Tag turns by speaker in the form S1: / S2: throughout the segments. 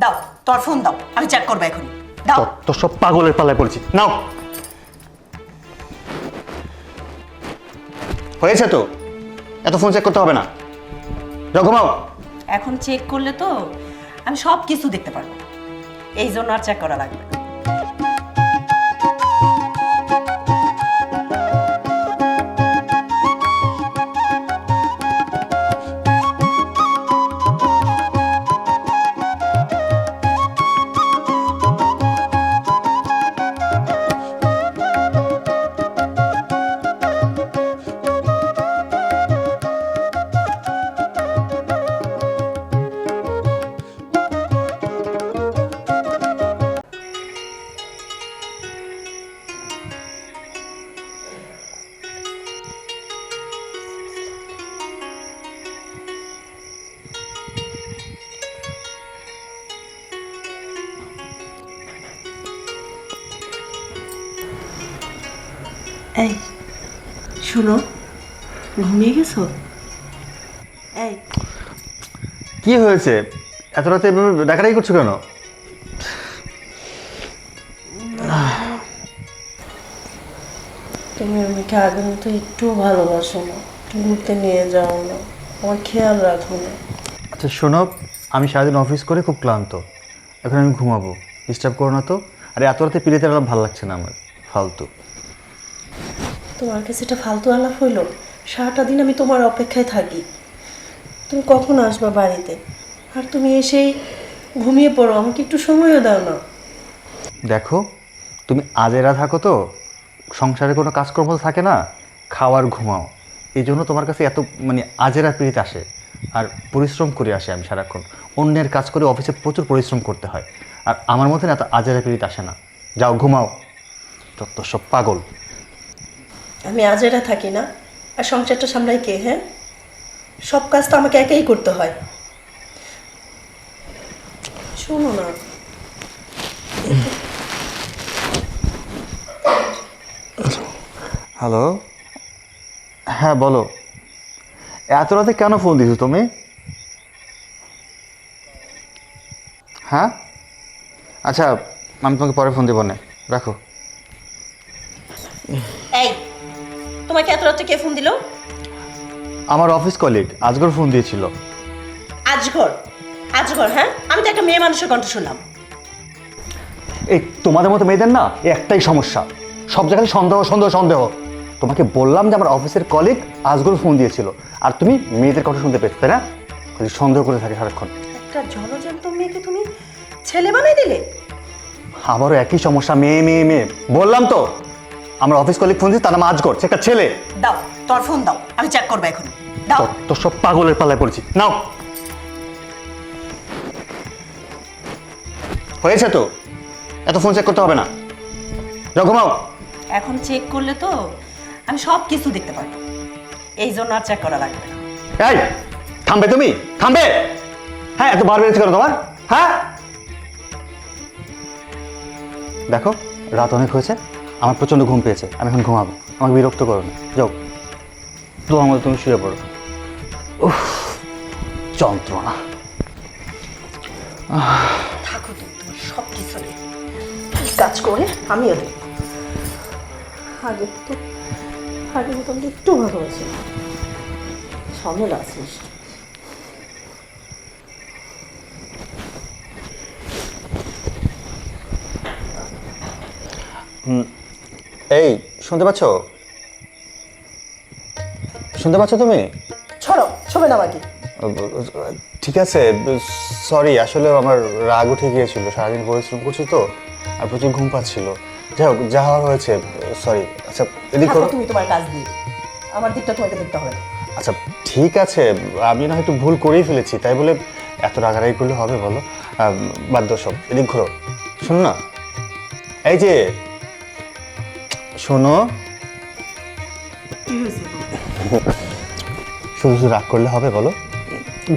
S1: দাও, তোর ফোন দাও, আমি চেক করবো এখন। দাও।
S2: তোর সব পাগলের পাল্লায় পড়েছি, নাও। হয়েছে তো, এত ফোন চেক করতে হবে না, যাও ঘুমাও।
S1: এখন চেক করলে তো আমি সব কিছু দেখতে পারবো, এই জন্য আর চেক করা লাগবে না। এই শুনো, ঘুমিয়ে গেছো? এই
S2: কি হয়েছে, এত রাতে এভাবে ডাকাডাকি করছো কেন?
S3: তুমি আমাকে আগের মতো একটু ভালোবাসো না, ঘুরতে নিয়ে যাও না, আমার খেয়াল রাখো না।
S2: আচ্ছা শোনো, আমি সারাদিন অফিস করে খুব ক্লান্ত, এখন আমি ঘুমাবো, ডিস্টার্ব করো না তো। আর এত রাতে পিড়িতে আলাপ ভালো লাগছে না আমার, ফালতু।
S3: তোমার কাছে এটা ফালতু আলাপ হইলো? সারাটা দিন আমি তোমার অপেক্ষায় থাকি, তুমি কখন আসবে বাড়িতে? আর তুমি এসেই ঘুমিয়ে পড়ো, আমাকে একটু সময়ও দাও না।
S2: দেখো, তুমি আজেরা থাকো তো, সংসারে কোনো কাজকর্ম তো থাকে না, খাওয়ার ঘুমাও, এই জন্য তোমার কাছে এত আজেরা পিড়িত আসে। আর পরিশ্রম করে আসে আমি সারাক্ষণ, অন্যের কাজ করে অফিসে প্রচুর পরিশ্রম করতে হয়, আর আমার মতন এত আজেরা পিড়িত আসে না। যাও ঘুমাও, যত সব পাগল।
S3: আমি আজেরা থাকি না, আর সংসারটা সামলাই কে? হ্যাঁ, সব কাজ তো আমাকে একাই করতে হয়। শোনো না,
S2: হ্যালো, হ্যাঁ বলো, এত রাতে কেন ফোন দিছো তুমি? হ্যাঁ আচ্ছা, আমি তোমাকে পরে ফোন দেবো না, রাখো।
S3: এই তোমাকে এত রাতে কে ফোন দিল?
S2: আমার অফিস কলিগ আজগর ফোন দিয়েছিল।
S3: আজগর? আজগর? হ্যাঁ, আমি তো একটা মেয়ে মানুষের কণ্ঠ শুনলাম।
S2: এই তোমাদের মতো মেয়েদের না একটাই সমস্যা, সব জায়গায় সন্দেহ সন্দেহ সন্দেহ। তোমাকে বললাম যে আমার অফিসের কলিগ আজগর ফোন দিয়েছিল, আর তুমি মেয়েদের কথা শুনতে পেয়েছো, তাই না? খালি সন্দেহ করে থাকে সারাক্ষণ।
S3: একটা জলজ্যান্ত মেয়েকে তুমি ছেলে বানাই দিলে?
S2: আবারও একই সমস্যা, মেয়ে মেয়ে মেয়ে। বললাম তো, আমার অফিস কলিগ ফোন দিয়েছে, তার নাম আজগর, সে একটা ছেলে।
S1: দাও, তোর ফোন দাও, আমি চেক করবো এখন। দাও।
S2: তোর সব পাগলের পাল্লায় পড়েছি, নাও। হয়েছে তো, এত ফোন চেক করতে হবে না, যাও ঘুমাও।
S1: এখন চেক করলে তো আমি সব কিছু দেখতে পারবো, এই জন্য আর চেক করা লাগবে না।
S2: এই থামবে তুমি, থামবে? হ্যাঁ, এত বার বেড়েছে কেন তোমার? হ্যাঁ দেখো, রাত অনেক হয়েছে, আমার প্রচন্ড ঘুম পেয়েছে, আমি এখন ঘুমাবো, আমাকে বিরক্ত করো না, যাও তোমার মতো তুমি শুয়ে পড়ো। উফ, যন্ত্রণা।
S3: থাকো তুমি সব কিছু নিয়ে। কি কাজ করে আমিও দেখব। আগে তো আগের মতো আমি একটু ভালোবাসি না, ঝামেলা আছিস।
S2: এই শুনতে পাচ্ছ? শুনতে পাচ্ছ তুমি?
S3: ছড়ো, ছবে না বাকি।
S2: ঠিক আছে, সরি, আসলে আমার রাগ উঠে গিয়েছিল, সারাদিন পরিশ্রম করছি তো, আর প্রচুর ঘুম পাচ্ছিল। যাই হোক, যা হওয়ার হয়েছে, সরি। আচ্ছা এদিক করো।
S3: তুমি তোমার কাজ দিয়ে, আমার দিকটা তোমাকে দেখতে হবে না।
S2: আচ্ছা ঠিক আছে, আমি না হয়তো ভুল করেই ফেলেছি, তাই বলে এত রাগারাগি করলে হবে বলো? বাদ দাও সব, এদিক ঘুরো। শোনো না, এই যে শোনো, শুধু শুধু রাগ করলে হবে বলো?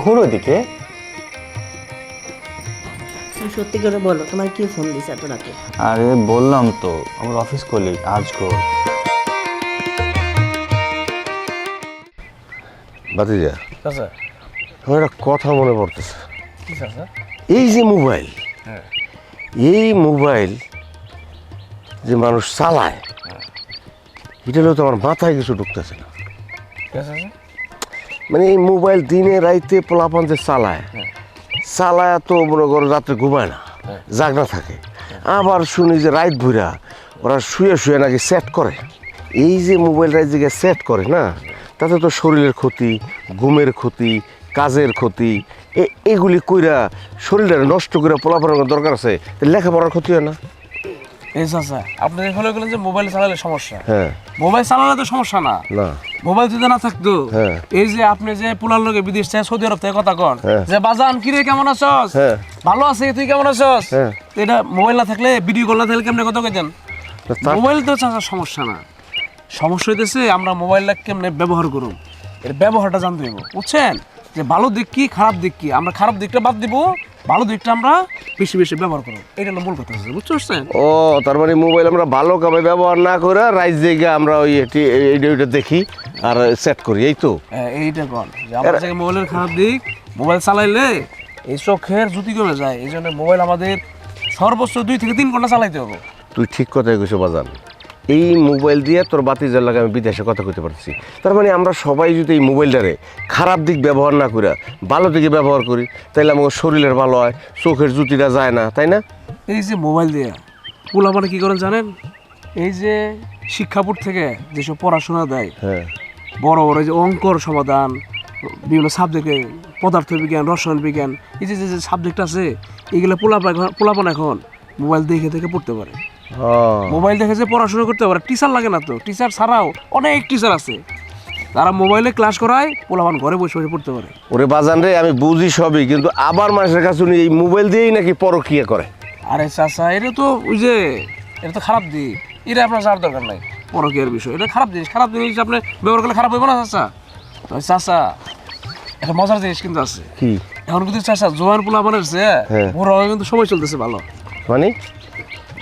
S2: ঘোরো এদিকে।
S3: সত্যি করে বলো, তোমার কি ফোন দিছে এত রাতে?
S2: আরে বললাম তো, আমার অফিস কলিগ আজগর।
S4: বাতিজা,
S5: আচ্ছা
S4: আমার একটা কথা মনে পড়তেছে। কি চাচা?
S5: এই যে মোবাইল,
S4: হ্যাঁ।
S5: এই মোবাইল যে মানুষ চালায়, এটা হলো তো আমার মাথায় কিছু ঢুকতেছে না।
S4: কি চাচা?
S5: মানে এই মোবাইল দিনে রাইতে পোলাপান যে চালায়, চালায় তো মনে করো রাত্রে ঘুমায় না, জাগনা থাকে। আবার শুনি যে রাত ভইরা ওরা শুয়ে শুয়ে নাকি সেট করে। এই যে মোবাইলটা যে সেট করে না, তাতে তো শরীরের ক্ষতি, ঘুমের ক্ষতি, কাজের ক্ষতি, এগুলি কইরা শরীরটা নষ্ট করে পোলাপানের দরকার আছে, লেখাপড়ার ক্ষতি হয় না?
S4: এই চাচা আপনি হলে গেলেন যে মোবাইল চালালে সমস্যা।
S5: হ্যাঁ।
S4: মোবাইল চালালে তো সমস্যা না,
S5: না।
S4: মোবাইল যদি না থাকতো,
S5: হ্যাঁ।
S4: এই যে আপনি যে পোলার লোকে বিদেশ থেকে সৌদি আরব থেকে কথা কন
S5: হ্যাঁ।
S4: যে বাজান কিরে কেমন আছস,
S5: হ্যাঁ।
S4: ভালো আছে তুই কেমন আছস,
S5: হ্যাঁ।
S4: এটা মোবাইল না থাকলে ভিডিও কল না থাকলে কেমনে কথা কইতেন?
S5: তার-
S4: মোবাইল তো চাচা সমস্যা না, সমস্যা হইতেছে আমরা মোবাইলটা কেমনে ব্যবহার করব, এর ব্যবহারটা জানতে হইব, বুঝছেন? যে ভালো দিক কি খারাপ দিক কি, আমরা খারাপ দিকটা বাদ দিব, ভালো দিকটা আমরা বেশি বেশি ব্যবহার করব, এটা হলো মূল কথা আছে, বুঝতে পারছেন?
S5: ও তার মানে মোবাইল আমরা ভালো কামে ব্যবহার না করে রাইত জায়গা আমরা ওই এইটা দেখি আর সেট করি, এই তো?
S4: এইটা কন যে আমরা যে মোবাইলের খারাপ দিক, মোবাইল চালাইলে এই চোখের জ্যোতি কমে যায়, এই জন্য মোবাইল আমাদের সর্বোচ্চ 2 থেকে 3 ঘন্টা চালাইতে হবে।
S5: তুই ঠিক কথাই কইছো বাজান। এই মোবাইল দিয়ে তোর বাতিজার লাগে আমি বিদেশে কথা কইতে পারছি। তার মানে আমরা সবাই যদি এই মোবাইলটারে খারাপ দিক ব্যবহার না করে ভালো দিকে ব্যবহার করি, তাইলে আমাদের শরীরের ভালো হয়, চোখের জ্যোতিটা যায় না, তাই না?
S4: এই যে মোবাইল দিয়ে পোলা মানে কি করেন জানেন? এই যে শিক্ষা বোর্ড থেকে যেসব পড়াশোনা দেয়,
S5: হ্যাঁ।
S4: বড় বড় এই যে অঙ্কর সমাধান, বিভিন্ন সাবজেক্টে পদার্থ বিজ্ঞান, রসায়ন বিজ্ঞান, এই যে যে সাবজেক্ট আছে, এইগুলো পোলাপান এখন মোবাইল দেখে দেখে পড়তে পারে। মোবাইল দেখে যে পড়াশোনা করতে পারে, টিচার লাগে না তো, টিচার ছাড়াও অনেক টিচার আছে তারা মোবাইলে ক্লাস করায়, পোলাপান ঘরে বসে বসে পড়তে পারে।
S5: ওরে বাজান রে, আমি বুঝি সবই, কিন্তু আবার মানুষের কাছে উনি এই মোবাইল দিয়েই নাকি পরকিয়া করে।
S4: আরে চাচা এটা তো ওই যে এটা তো খারাপ দিক, এটা আপনার যাওয়ার দরকার নাই, পরকীয়ার বিষয়, এটা খারাপ জিনিস, খারাপ জিনিস আপনি ব্যবহার করলে খারাপ হইব না চাচা? তবে চাচা একটা মজার জিনিস কিন্তু আছে,
S5: কি?
S4: এখন কিন্তু চাচা জোয়ান পোলাপানের চেয়ে
S5: হ্যাঁ।
S4: বড় হয়ে কিন্তু সময় চলতেছে ভালো,
S5: মানে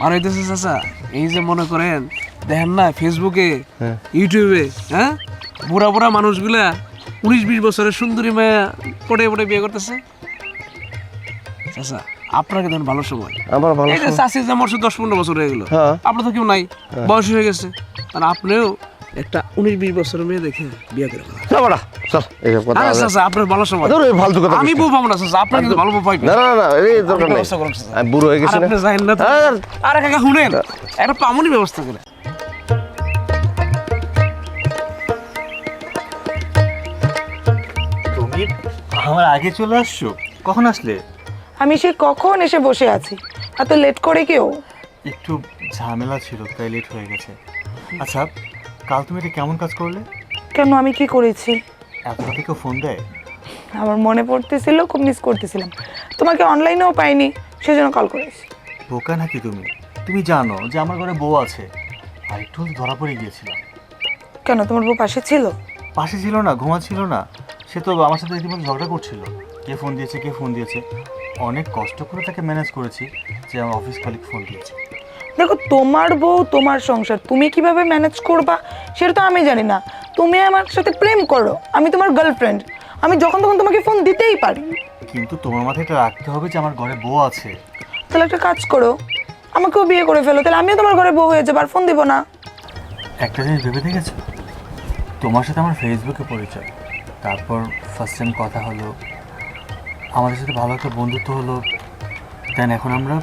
S4: আর হইতেছে চাচা এই যে মনে করেন দেখেন না ফেসবুকে, ইউটিউবে, হ্যাঁ, বুড়া বুড়া মানুষগুলা 19-20 বছরের সুন্দরী মেয়ে পড়ে পড়ে বিয়ে করতেছে। চাচা আপনাকে দেখেন ভালো সময়,
S5: আমার ভালো
S4: এই যে চাষি যে মরছে 10-15 বছর হয়ে গেল,
S5: হ্যাঁ।
S4: আপনার তো কেউ নাই, বয়স হয়ে গেছে, আর আপনিও একটা 19-20 বছরের মেয়ে দেখে বিয়ে করে ফেলেন।
S5: চল বাড়া, চল, এইসব কথা
S4: আরে
S5: আছে।
S4: চাচা আপনার ভালো সময়,
S5: ধরো, এই ফালতু কথা
S4: আমি
S5: বলিস
S4: বউ পাবো না চাচা, আপনার কিন্তু ভালো বউ পাইবেন।
S5: না। না না, এই দরকার নেই,
S4: ব্যবস্থা করুন চাচা।
S5: আমি বুড়ো হয়ে গেছি
S4: আর
S5: না।
S4: আপনি জানেন না তো।
S5: আর-
S4: আরে কাকা শুনেন, একটা পামনি ব্যবস্থা করে।
S2: তুমি আমার আগে চলে আসছো, কখন আসলে?
S6: আমি সে কখন এসে বসে আছি, এত লেট করে কেউ?
S2: একটু ঝামেলা ছিল তাই লেট হয়ে গেছে। আচ্ছা, কাল তুমি এটা কেমন কাজ করলে?
S6: কেন, আমি কি করেছি?
S2: এত রাতে কেউ ফোন দেয়?
S6: আমার মনে পড়তেছিল, খুব মিস করতেছিলাম, তোমাকে অনলাইনেও পাইনি, সেজন্য কল করেছি।
S2: বোকা নাকি তুমি? তুমি জানো যে আমার ঘরে বউ আছে, আর একটু হলে ধরা পড়ে গিয়েছিলাম।
S6: কেন, তোমার বউ পাশে ছিল?
S2: পাশে ছিল না, ঘুমাচ্ছিল না, সে তো আমার সাথে রীতিমতো ঝগড়া করছিল, কে ফোন দিয়েছে কে ফোন দিয়েছে। অনেক কষ্ট করে তাকে ম্যানেজ করেছি যে আমার অফিস কলিগ ফোন দিয়েছে।
S6: দেখো, তোমার বউ, তোমার সংসার, তুমি কিভাবে ম্যানেজ করবা সেটা তো আমি জানি না। তুমি আমার সাথে প্রেম করো, আমি তোমার গার্লফ্রেন্ড, আমি যখন তখন তোমাকে ফোন দিতেই পারি।
S2: কিন্তু তোমার মাথায় এটা রাখতে হবে যে আমার ঘরে বউ আছে।
S6: তাহলে একটা কাজ করো, আমাকেও বিয়ে করে ফেলো, তাহলে আমিও তোমার ঘরে বউ হয়ে যাবো, আর ফোন দিব না।
S2: একটা জিনিস ভেবে দেখেছো, তোমার সাথে আমার ফেসবুকে পরিচয়, তারপর ফার্স্ট টাইম কথা হলো, আমাদের সাথে ভালো একটা বন্ধুত্ব হলো, দেন এখন আমরা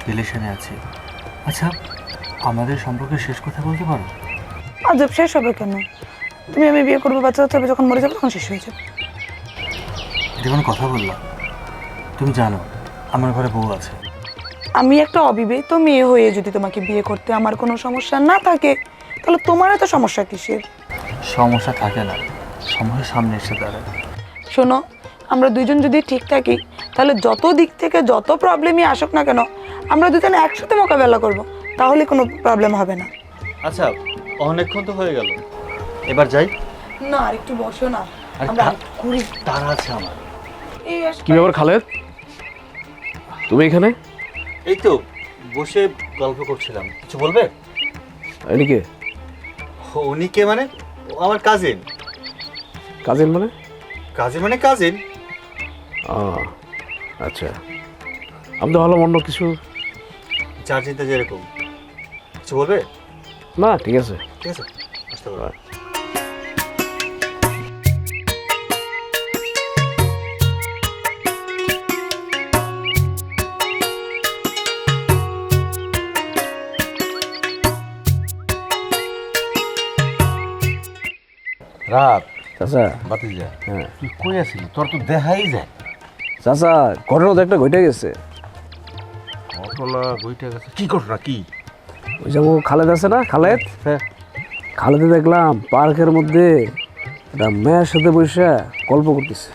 S2: রিলেশনে আছি। আচ্ছা, আমাদের সম্পর্কে শেষ কথা বলতে পারো?
S6: আজব, শেষ হবে কেন? তুমি আমি বিয়ে করবো, বাচ্চা বাচ্চা হবে, যখন মরে যাবো তখন শেষ হয়ে যাবে।
S2: এটা কোনো কথা বললাম? তুমি জানো আমার ঘরে বউ আছে।
S6: আমি একটা অবিবাহিত মেয়ে হয়ে যদি তোমাকে বিয়ে করতে আমার কোনো সমস্যা না থাকে, তাহলে তোমার এত সমস্যা কিসের?
S2: সমস্যা থাকে না, সমস্যার সামনে এসে দাঁড়ায়।
S6: শোনো, আমরা দুইজন যদি ঠিক থাকি, তাহলে যত দিক থেকে যত প্রবলেমই আসুক না কেন, আমরা দুজনে একসাথে মোকাবেলা করব, তাহলে কোনো প্রবলেম হবে না।
S2: আচ্ছা, অনেকক্ষণ তো হয়ে গেল, এবার যাই।
S6: না, আর একটু বসো না,
S2: আরে
S6: আমরা
S2: তা-
S6: ঘুরি।
S2: তারা আছে আমার।
S6: এই আসো।
S4: কি ব্যাপার খালেদ, তুমি এখানে?
S2: এই তো বসে গল্প করছিলাম। কিছু বলবে?
S4: এদিকে
S2: উনি কে মানে? ও আমার কাজিন।
S4: কাজিন মানে?
S2: কাজিন মানে কাজিন।
S4: আচ্ছা, আমি তো ভালো অন্য কিছু
S2: যার চিন্তা যেরকম, কিছু বলবে?
S4: না, ঠিক আছে।
S2: ঠিক আছে, আসতে পারো।
S5: রাত
S4: চাচা,
S5: বাতি যায়,
S4: হ্যাঁ
S5: তুই কই আছিস? তোর তো দেখাই যায়।
S4: চাচা, ঘটনা তো একটা ঘটে গেছে।
S5: ঘটনা বইটা গেছে? কি ঘটনা? কি?
S4: ওই যে খালেদ আছে না, খালেদ,
S5: হ্যাঁ,
S4: খালেদে দেখলাম পার্কের মধ্যে একটা মেয়ের সাথে বসে গল্প করতেছে।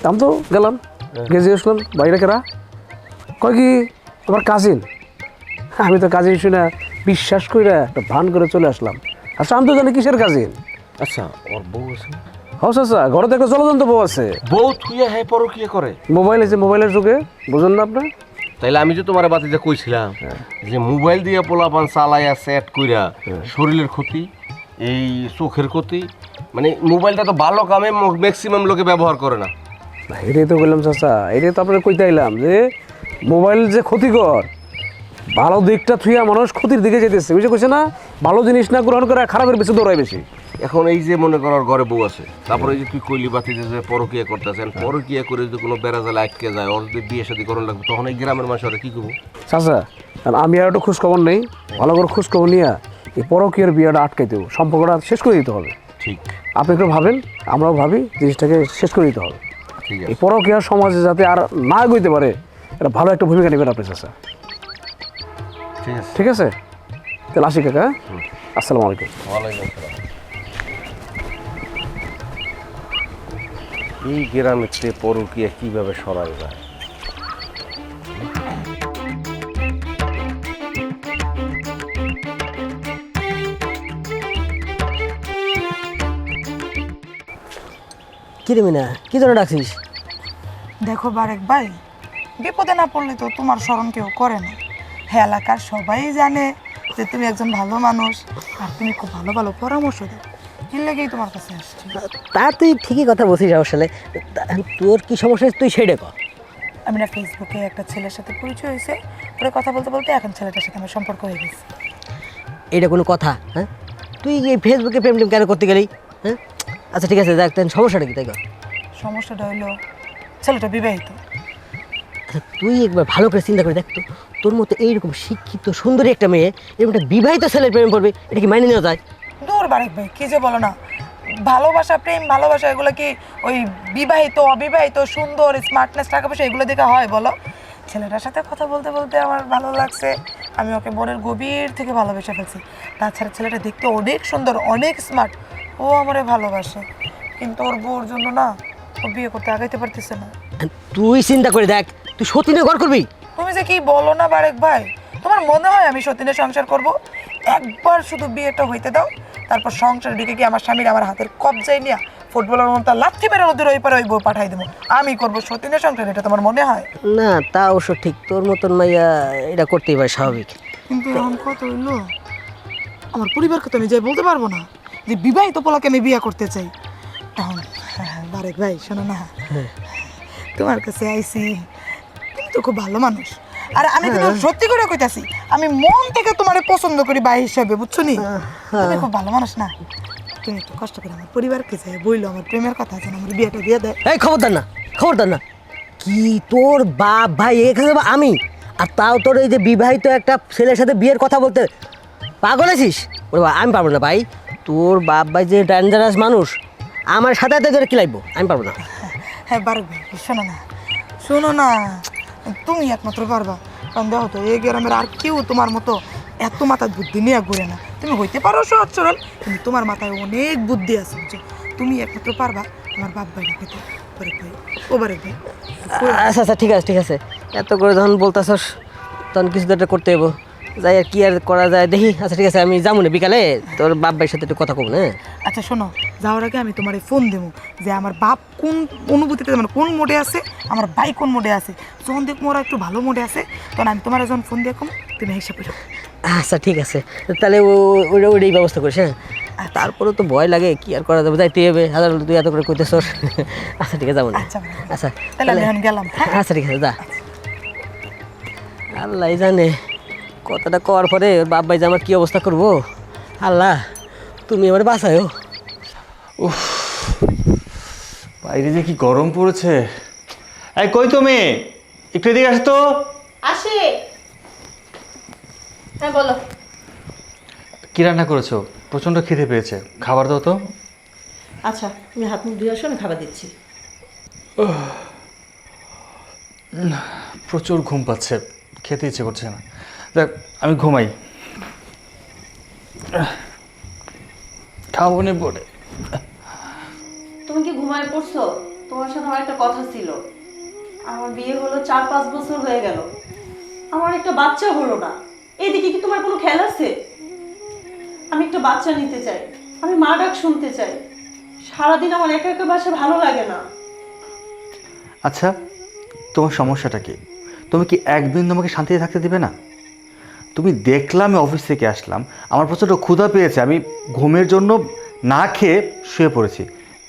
S4: আমি তো গেলাম, গেজে আসলাম, বাইরে কেরা কয় কি তোমার কাজিন। আমি তো কাজিন শুনে বিশ্বাস করে একটা ভান করে চলে আসলাম। আচ্ছা, আমি তো জানি কিসের কাজিন।
S5: আচ্ছা, ওর বউ আছে?
S4: হ্যাঁ চাচা, ঘরে তো একটা জলজন্ত বউ আছে।
S5: বউ থুইয়া হ্যাঁ পরকিয়া করে?
S4: মোবাইল আছে, মোবাইলের যুগে বুঝুন না আপনার।
S5: তাইলে আমি যে তোমার বাতিতে কইছিলাম যে মোবাইল দিয়ে পোলাপান চালাইয়া সেট কইরা শরীরের ক্ষতি, এই চোখের ক্ষতি, মানে মোবাইলটা তো ভালো কামে ম্যাক্সিমাম লোকে ব্যবহার করে না।
S4: এটাই তো বললাম চাচা, এটাই তো আপনার কইতে আইলাম যে মোবাইল যে ক্ষতিকর, ভালো দিকটা থুইয়া মানুষ ক্ষতির দিকে যেতেছে। বুঝে কইছে না, ভালো জিনিস না গ্রহণ করে খারাপের বেশি দৌড়ায় বেশি।
S5: এখন এই যে মনে করার ঘরে বউ আছে, তারপরে এই যে তুই কইলি বাতিতে যে পরকিয়া করতেছেন, পরকিয়া করে যদি কোনো বেড়াজালে আটকে যায়, ওর যদি বিয়ে শাদী করানো লাগবে, তখন এই গ্রামের মানুষ ওরা কি করবো?
S4: চাচা, কারণ আমি আর একটু খোঁজখবর নেই, ভালো করে খোঁজখবর নিয়ে এই পরকীয়ার বিয়েটা আটকাই দেবো, সম্পর্কটা শেষ করে দিতে হবে।
S5: ঠিক,
S4: আপনি একটু ভাবেন, আমরাও ভাবি, জিনিসটাকে শেষ করে দিতে হবে।
S5: ঠিক
S4: এই
S5: আছে,
S4: পরকীয়ার সমাজে যাতে আর না এগোইতে পারে, এটা ভালো একটা ভূমিকা নেবেন আপনি চাচা।
S5: ঠিক আছে।
S4: ঠিক আছে, তাহলে আসি কাকা। আসসালামু আলাইকুম।
S5: ওয়ালাইকুম আসসালাম। এই গ্রামের চেয়ে পরকিয়া কিভাবে সরাই যায়?
S7: কি রে মিনা, কি জন্য ডাকছিস?
S6: দেখো বারেক ভাই, বিপদে না পড়লে তো তোমার স্মরণ কেউ করে না। হ্যাঁ, এলাকার সবাই জানে যে তুমি একজন ভালো মানুষ আর তুমি খুব ভালো ভালো পরামর্শ দাও। এর লেগেই তোমার কাছে আসছি।
S7: তা তুই ঠিকই কথা বলছিস আসলে। তোর কি সমস্যা তুই সেইটা কর।
S6: আমি না ফেসবুকে একটা ছেলের সাথে পরিচয় হয়েছে, পরে কথা বলতে বলতে এখন ছেলেটার সাথে আমার সম্পর্ক হয়ে গেছে।
S7: এটা কোনো কথা? হ্যাঁ, তুই এই ফেসবুকে প্রেম টেম কেন করতে গেলি? হ্যাঁ, আচ্ছা ঠিক আছে, দেখ তাই সমস্যাটা কি তাই কর।
S6: সমস্যাটা হলো ছেলেটা বিবাহিত।
S7: আচ্ছা, তুই একবার ভালো করে চিন্তা করে দেখ তো, তোর মতো এইরকম শিক্ষিত সুন্দরী একটা মেয়ে এরকম একটা বিবাহিত ছেলের প্রেম পড়বে, এটা কি মাইনে নেওয়া যায়?
S6: দূর বারেক ভাই, কি যে বলো না, ভালোবাসা প্রেম ভালোবাসা এগুলো কি ওই বিবাহিত অবিবাহিত সুন্দর স্মার্টনেস টাকা পয়সা এগুলো দেখে হয় বলো? ছেলেটার সাথে কথা বলতে বলতে আমার ভালো লাগছে, আমি ওকে মনের গভীর থেকে ভালোবেসে ফেলছি। তাছাড়া ছেলেটা দেখতে অনেক সুন্দর, অনেক স্মার্ট, ও আমারে ভালোবাসে, কিন্তু ওর বউর জন্য না ও বিয়ে করতে আগাইতে পারতেছে না।
S7: তুই চিন্তা করে দেখ, তুই সতীনে ঘর করবি?
S6: তুমি যে কি বলো না বারেক ভাই, তোমার মনে হয় আমি সতীনের সংসার করব? একবার শুধু বিয়েটা হইতে দাও, তারপর সংসারের দিকে কি আমার স্বামীর আমার হাতের কবজায় নিয়ে ফুটবলের মতো লাথি মেরে নদীর ওই পারে ওই বউ পাঠাই দেবো, আমি করবো সতীনের সংসার, এটা তোমার মনে হয়?
S7: না, তা অবশ্য ঠিক, তোর মতন মাইয়া এটা করতেই পারে, স্বাভাবিক।
S6: কিন্তু এখন কত হইলো, আমার পরিবারকে তো আমি যাই বলতে পারবো না যে বিবাহিত পোলাকে আমি বিয়ে করতে চাই। এখন বারেক ভাই শোনো না, তোমার কাছে আইছি, তুমি তো খুব ভালো মানুষ, আর আমি কিন্তু সত্যি করে কইতাছি, আমি মন থেকে তোমারে পছন্দ করি ভাই হিসাবে, বুঝছো নি? তুমি খুব ভালো মানুষ না, তুমি একটু কষ্ট করে আমার পরিবারকে যাই বইলো আমার প্রেমের কথা, যেন আমার বিয়েটা দিয়ে দেয়।
S7: এই খবরদার না, খবরদার না। কি তোর বাপ ভাই এখানে আমি, আর তাও তোর এই যে বিবাহিত একটা ছেলের সাথে বিয়ের কথা বলতে পাগল আছিস? ওরে বাবা, আমি পারবো না ভাই, তোর বাপ ভাই যে ডেঞ্জারাস মানুষ, আমার সাথে সাথে কি লাগবো, আমি পারবো না।
S6: হ্যাঁ বারেক ভাই শোনো না, শোনো না, তুমি একমাত্র পারবা, কারণ দেখো তো এই গ্রামের আর কেউ তোমার মতো এত মাথায় বুদ্ধি নিয়ে ঘুরে না। তুমি হইতে পারো সহজ সরল, কিন্তু তোমার মাথায় অনেক বুদ্ধি আছে, বুঝছো? তুমি একমাত্র পারবা আমার বাপ ভাই রাখতে। বারেক ভাই, ও বারেক ভাই,
S7: আচ্ছা আচ্ছা, ঠিক আছে ঠিক আছে, এত করে যখন বলতেছস তখন কিছু তো একটা করতে হবো, যাই আর কি আর করা যায় দেখি। আচ্ছা ঠিক আছে, আমি যাবো না বিকালে, তোর বাপ ভাইয়ের সাথে একটু কথা কব না।
S6: আচ্ছা শোনো, যাওয়ার আগে আমি তোমার ফোন দেবো যে আমার বাপ কোন অনুভূতিতে, মানে কোন মোডে আছে, আমার ভাই কোন মোডে আছে। যখন দেখবো ওরা একটু ভালো মোডে আছে, তখন আমি তোমার যখন ফোন দিয়ে কম, তুমি হিসাব করো।
S7: আচ্ছা ঠিক আছে, তাহলে ওইটাই ব্যবস্থা করিস। হ্যাঁ আর তারপরে তো ভয় লাগে, কি আর করা যাবে, যাইতে হবে। হাজার তুই এত করে কইতেছস। আচ্ছা ঠিক আছে, যাবো না।
S6: আচ্ছা
S7: আচ্ছা
S6: তাহলে আমি এখন গেলাম।
S7: আচ্ছা ঠিক আছে, যা। আল্লাহ জানে কথাটা কওয়ার পরে ওর বাপ ভাই যে আমার কি অবস্থা করবো। আল্লাহ তুমি আমার বাঁচায়ও।
S2: বাইরে যে কি গরম পড়েছে। এই কই তুমি, একটু এদিকে আসো তো।
S1: আসে। হ্যাঁ বলো।
S2: কি রান্না করেছো? প্রচণ্ড খিদে পেয়েছে, খাবার দাও তো।
S1: আচ্ছা তুমি হাত মুখ ধুয়ে আসো, আমি খাবার দিচ্ছি।
S2: প্রচুর ঘুম পাচ্ছে, খেতে ইচ্ছে করছে না। দেখ আমি ঘুমাই, খাবো নি পরে।
S1: তুমি কি ঘুমায় পড়ছো? তোমার সাথে আমার একটা কথা ছিল। আমার বিয়ে হলো 4-5 বছর হয়ে গেল, আমার একটা বাচ্চা হলো না। এদিকে কি তোমার কোনো খেয়াল আছে? আমি একটা বাচ্চা নিতে চাই, আমি মা ডাক শুনতে চাই। সারাদিন আমার একা একা বাসা ভালো লাগে না।
S2: আচ্ছা তোমার সমস্যাটা কি? তুমি কি একদিন তোমাকে শান্তিতে থাকতে দিবে না? তুমি দেখলাম আমি অফিস থেকে আসলাম, আমার প্রচণ্ড ক্ষুধা পেয়েছে, আমি ঘুমের জন্য না খেয়ে শুয়ে পড়েছি।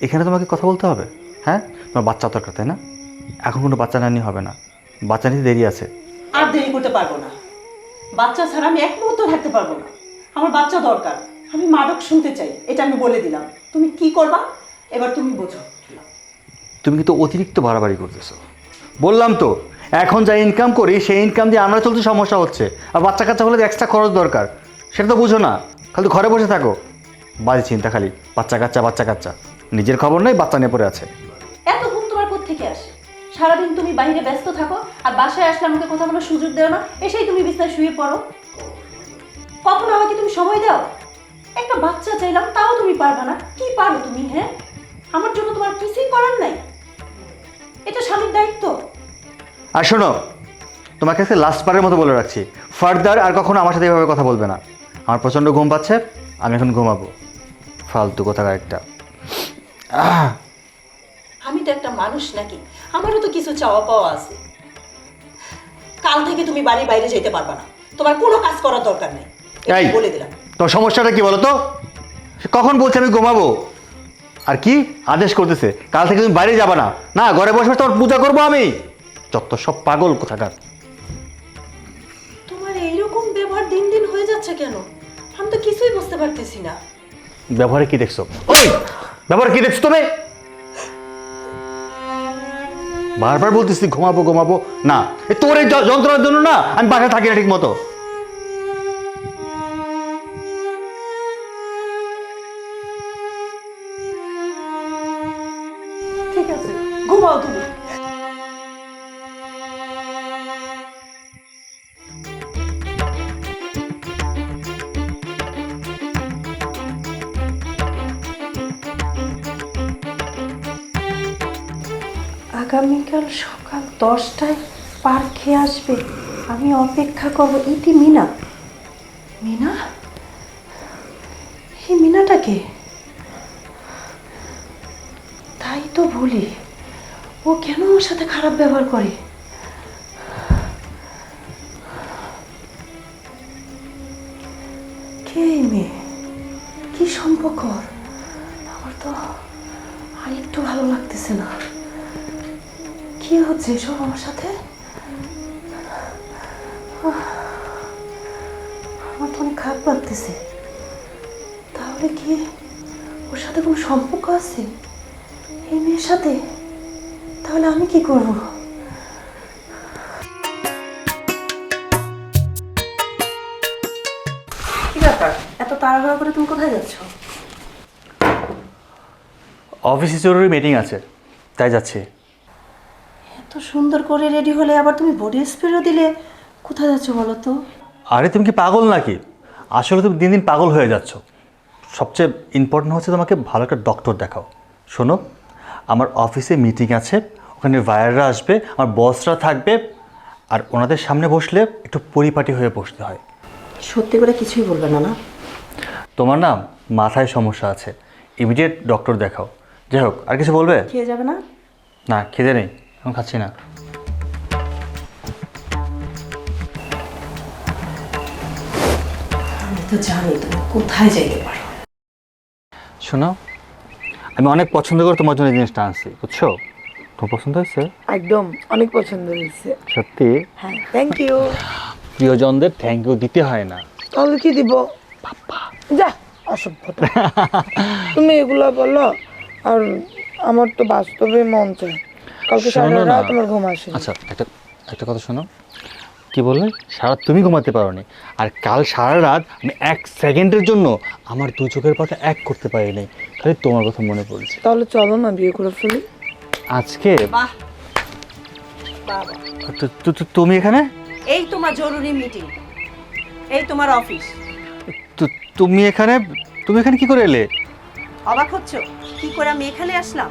S2: এখানে তোমাকে কথা বলতে হবে? হ্যাঁ, তোমার বাচ্চা দরকার তাই না? এখন কোনো বাচ্চা নেওয়া হবে না, বাচ্চা নিতে দেরি আছে।
S1: আর দেরি করতে পারবো না। বাচ্চা ছাড়া আমি এক মুহূর্ত থাকতে পারবো না। আমার বাচ্চা দরকার, আমি মা ডাক শুনতে চাই, এটা আমি বলে দিলাম। তুমি কি করবা এবার তুমি বোঝো।
S2: তুমি কিন্তু অতিরিক্ত বাড়াবাড়ি করতেছো। বললাম তো এখন যা ইনকাম করি সেই ইনকাম দিয়ে আমরা চলতে সমস্যা হচ্ছে, আর বাচ্চা কাচ্চা হলে এক্সট্রা খরচ দরকার, সেটা তো বুঝো না। খালি ঘরে বসে থাকো, বাজে চিন্তা খালি, বাচ্চা কাচ্চা বাচ্চা কাচ্চা, নিজের খবর নেই, বাচ্চা নিয়ে পড়ে আছে।
S1: এত ঘুম তোমার কোত্থেকে আসে? সারাদিন তুমি বাইরে ব্যস্ত থাকো, আর বাসায় আসলে আমাকে কথা বলার সুযোগ দেও না। এসেই তুমি বিছানায় শুয়ে পড়ো। কখনো আমাকে তুমি সময় দাও? একটা বাচ্চা চাইলাম, তাও তুমি পারবে না। কি পারো তুমি? হ্যাঁ, আমার জন্য তোমার কিছুই করার নাই? এটা স্বামীর দায়িত্ব।
S2: আর শোনো, তোমার কাছে লাস্ট বারের মতো বলে রাখছি, ফার্দার আর কখনো আমার সাথে এভাবে কথা বলবে না। আমার প্রচণ্ড ঘুম পাচ্ছে, আমি এখন ঘুমাবো। ফালতু কোথাকার একটা।
S1: আমি তো একটা মানুষ নাকি? আমারও তো কিছু চাওয়া পাওয়া আছে। কাল থেকে তুমি বাড়ির বাইরে যেতে পারবে না, তোমার কোনো কাজ করার দরকার নেই,
S2: এই
S1: বলে দিলাম।
S2: তোর সমস্যাটা কি বলো তো? সে কখন বলছে আমি ঘুমাবো, আর কি আদেশ করতেছে কাল থেকে তুমি বাইরে যাবে না? না, ঘরে বসে বসে তোমার পূজা করবো আমি? যত সব পাগল কোথাকার।
S1: তোমার এইরকম ব্যবহার দিন দিন হয়ে যাচ্ছে কেন? আমি তো কিছুই বুঝতে পারতেছি না।
S2: ব্যবহারে কি দেখছো? ওই ব্যবহারে কি দেখছো তুমি? বারবার বলতেছি ঘুমাবো ঘুমাবো, না তোর এই যন্ত্রণার জন্য না আমি বাসায় থাকি না ঠিক মতো।
S1: ঠিক আছে, ঘুমাও তুমি। আগামীকাল সকাল 10টায় পার্কে আসবে, আমি অপেক্ষা করব। ইতি মিনা। মিনা? এই মিনাটাকে? তাই তো বলি, ও কেন ওর সাথে খারাপ ব্যবহার করে? কে এই মেয়ে? কি সম্পর্ক? আমার তো আর একটু ভালো লাগতেছে না। কি হচ্ছে এসব আমার সাথে? আমার তো অনেক খারাপ লাগতেছে। তাহলে কি ওর সাথে কোনো সম্পর্ক আছে এই মেয়ের সাথে? তাহলে আমি কি করব? কি ব্যাপার, এত তাড়াহুড়া করে তুমি কোথায় যাচ্ছ?
S2: অফিসে জরুরি মিটিং আছে, তাই যাচ্ছি।
S1: এত সুন্দর করে রেডি হলে আবার তুমি বডি স্প্রেও দিলে, কোথায় যাচ্ছ বলো তো?
S2: আরে তুমি কি পাগল নাকি? আসলে তুমি দিন দিন পাগল হয়ে যাচ্ছ। সবচেয়ে ইম্পর্টেন্ট হচ্ছে তোমাকে ভালো একটা ডক্টর দেখাও। শোনো, আমার অফিসে মিটিং আছে, ওখানে ভাইয়াররা আসবে, আমার বসরা থাকবে, আর ওনাদের সামনে বসলে একটু পরিপাটি হয়ে বসতে হয়।
S1: সত্যি করে কিছুই বলবে না? না,
S2: তোমার না মাথায় সমস্যা আছে, ইমিডিয়েট ডক্টর দেখাও। যাই হোক, আর কিছু বলবে?
S1: খেয়ে যাবে না?
S2: না, খিদে নেই, এখন খাচ্ছি না।
S1: আমি তো জানি তুমি কোথায় যাইতে পারো।
S2: শোনো, আমি অনেক পছন্দ করে তোমার জন্য এই জিনিসটা আনছি, বুঝছো? তোমার পছন্দ হয়েছে?
S6: একদম অনেক পছন্দ হয়েছে।
S2: সত্যি?
S6: হ্যাঁ, থ্যাংক ইউ।
S2: প্রিয়জনদের থ্যাংক ইউ দিতে হয় না।
S6: তাহলে কি দিব? যা, অসভ্যতা। তুমি এগুলা বলো, আর আমার তো বাস্তবে মন চায়। কালকে সারা
S2: শোনো না।
S6: রাত আমার ঘুম আসেনি।
S2: আচ্ছা, একটা কথা শোনো। কি বললে? সারা তুমি ঘুমাতে পারোনি, আর কাল সারা রাত আমি 1 সেকেন্ডের জন্য আমার দু চোখের পাতা এক করতে পারিনি, খালি তোমার কথা মনে পড়ছে।
S6: তাহলে চলো না বিয়ে করে ফেলি।
S2: আজকে
S1: বাহ বাবা,
S2: তুমি এখানে?
S1: এই তোমার জরুরি মিটিং, এই তোমার অফিস।
S2: তুমি এখানে কি করে এলে?
S1: অবাক হচ্ছ কি করে আমি এখানে আসলাম?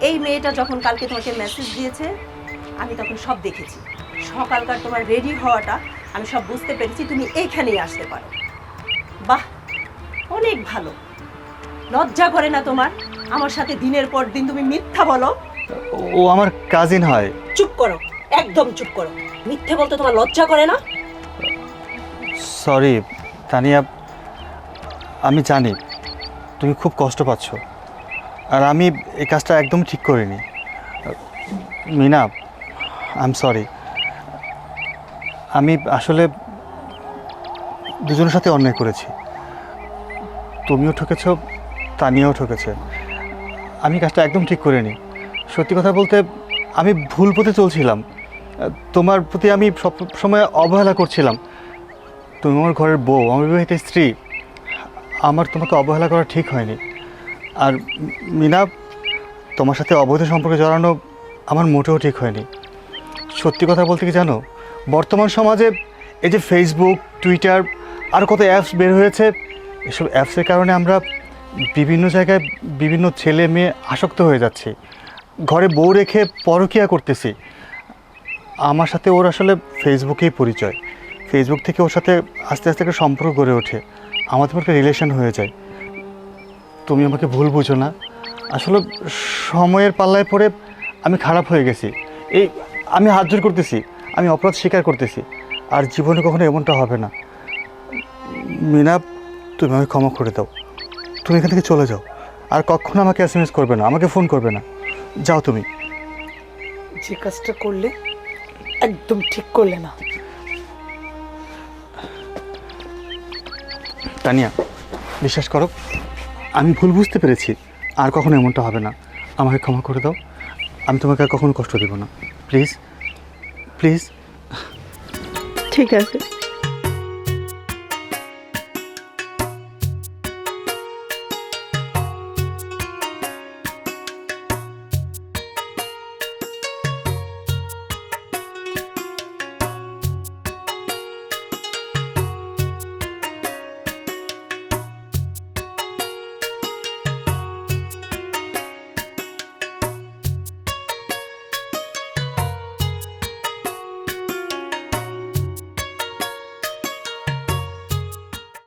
S1: এই মেয়েটা যখন কালকে তোমাকে মেসেজ দিয়েছে, আমি তখন সব দেখেছি। সকালকার তোমার রেডি হওয়াটা আমি সব বুঝতে পেরেছি, তুমি এইখানেই আসতে পারো। বাহ, অনেক ভালো। লজ্জা করে না তোমার? আমার সাথে দিনের পর দিন তুমি মিথ্যা বলো।
S2: ও আমার কাজিন হয়।
S1: চুপ করো, একদম চুপ করো। মিথ্যে বলতে তোমার লজ্জা করে না?
S2: সরি তানিয়া, আমি জানি তুমি খুব কষ্ট পাচ্ছ, আর আমি এই কাজটা একদম ঠিক করিনি। Mina, I am sorry. আমি আসলে দুজনের সাথে অন্যায় করেছি। তুমিও ঠকেছ, তানিয়াও ঠকেছে। আমি কাজটা একদম ঠিক করিনি। সত্যি কথা বলতে আমি ভুল পথে চলছিলাম। তোমার প্রতি আমি সব সময় অবহেলা করছিলাম। তুমি আমার ঘরের বউ, আমার বিবাহিত স্ত্রী, আমার তোমাকে অবহেলা করা ঠিক হয়নি। আর মিনা, তোমার সাথে অবৈধ সম্পর্কে জড়ানো আমার মোটেও ঠিক হয়নি। সত্যি কথা বলতে কি জানো, বর্তমান সমাজে এই যে ফেসবুক, টুইটার আর কত অ্যাপস বের হয়েছে, এসব অ্যাপসের কারণে আমরা বিভিন্ন জায়গায় বিভিন্ন ছেলে মেয়ে আসক্ত হয়ে যাচ্ছি। ঘরে বউ রেখে পরকীয়া করতেছি। আমার সাথে ওর আসলে ফেসবুকেই পরিচয়। ফেসবুক থেকে ওর সাথে আস্তে আস্তে একটা সম্পর্ক গড়ে ওঠে, আমাদের একটা রিলেশন হয়ে যায়। তুমি আমাকে ভুল বুঝো না। আসলে সময়ের পাল্লায় পড়ে আমি খারাপ হয়ে গেছি। এই আমি হাত জোর করতেছি, আমি অপরাধ স্বীকার করতেছি, আর জীবনে কখনো এমনটা হবে না। মিনা, তুমি আমাকে ক্ষমা করে দাও। তুমি এখান থেকে চলে যাও, আর কখনো আমাকে SMS করবে না, আমাকে ফোন করবে না। যাও তুমি।
S6: যে কাজটা করলে একদম ঠিক করলে না।
S2: তানিয়া, বিশ্বাস করো, আমি ভুল বুঝতে পেরেছি। আর কখনো এমনটা হবে না। আমাকে ক্ষমা করে দাও। আমি তোমাকে আর কখনো কষ্ট দেব না। Please please.
S3: ঠিক আছে।